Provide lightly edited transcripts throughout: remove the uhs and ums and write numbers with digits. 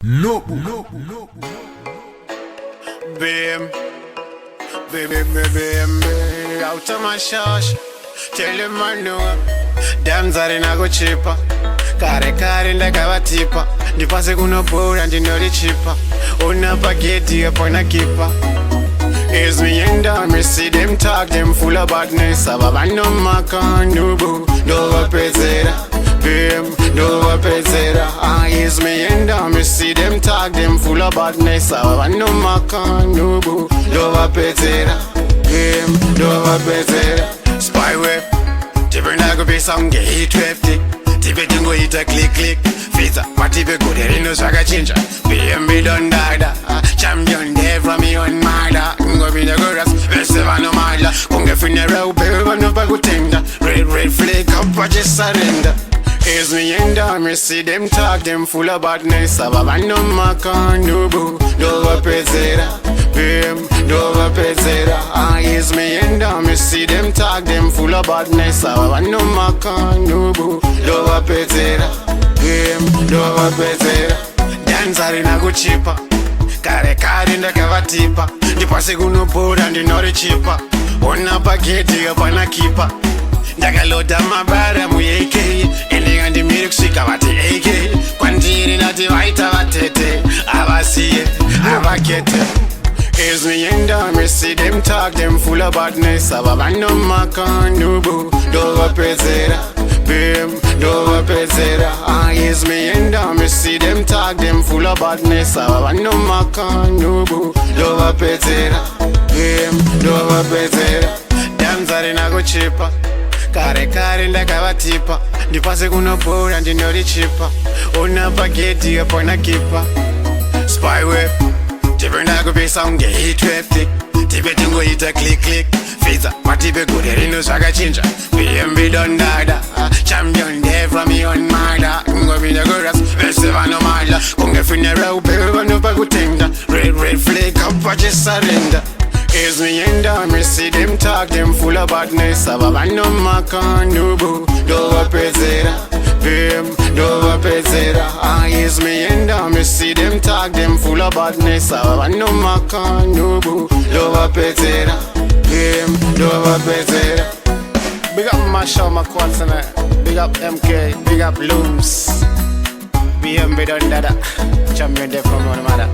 No, no, no. Bim, bim, out of my shosh. Tell them I know. Damn zari nago chipa. Kare ndakavatipa. Ndipase kunopora ndinori chipa. Una pageti upon a keeper. Is me and I see them talk, them full of badness. Ababa no makan, nubu, no pezera. Bim, no pezera. Is me and I see them talk, them full of badness. Ababa no makan, nubu, no pezera. Bim, no pezera. Spyware, different I go be some gay 50. Tipe tingo ita click. Fita, matipe go there no saga chinja. BMB don't die. Champion there from me on mada. Go be the girls, Veseva no mala. Kunge funeral, baby, no bago tender. Red flag up, I just surrender. Is me and I see them talk, them full of badness. Ababa no makan, nubu, no pezera. Bim, no pezera. Is me and I see them talk, them full of badness. Ababa no makan, nubu, no pezera. Bim, no pezera. Danzari nago chipa. Kare ndakavatipa. Ndipase kunopora ndinori chipa. Ona paketi apana kipa. Ndakaloda mabara mu AK. Endinga ndimiri kusvika vati AK. Kwandiri nati vaita vatete. Avasiye, avakete. Is me and I see them talk, them full of badness. Ababa no makan, nubu, do pezera. Bim, do pezera. Is me and I see them talk, them full of badness. Ababa no makan, nubu, do pezera. Bim, do pezera. Danzari nago chipa. Kare ndakavatipa. Ndipase kunopora ndinori chipa. Una pageti upon keeper. Spyware. Different I go be some gay 50. Tipe tingo ita click. Fita, matipe go there no saga chinja. BMB don't die. Champion there from me on mada. Go be the girls, Veseva no mala. Kunge funeral, baby, no bago tender. Red flag up, I just surrender. Is me and I see them talk, them full of badness. Ababa no makan, nubu, do pezera. Bim, do pezera. Is me and I see them talk, them full of badness. Ababa no makan, nubu, do pezera. Bim, do pezera. Big up Masha, my quads tonight. Big up MK, big up Looms. BMB don't dada. Champion there from one mother.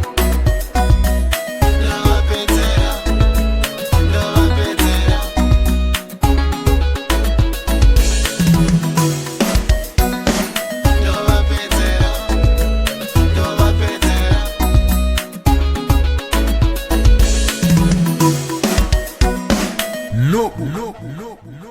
No, no, no, no.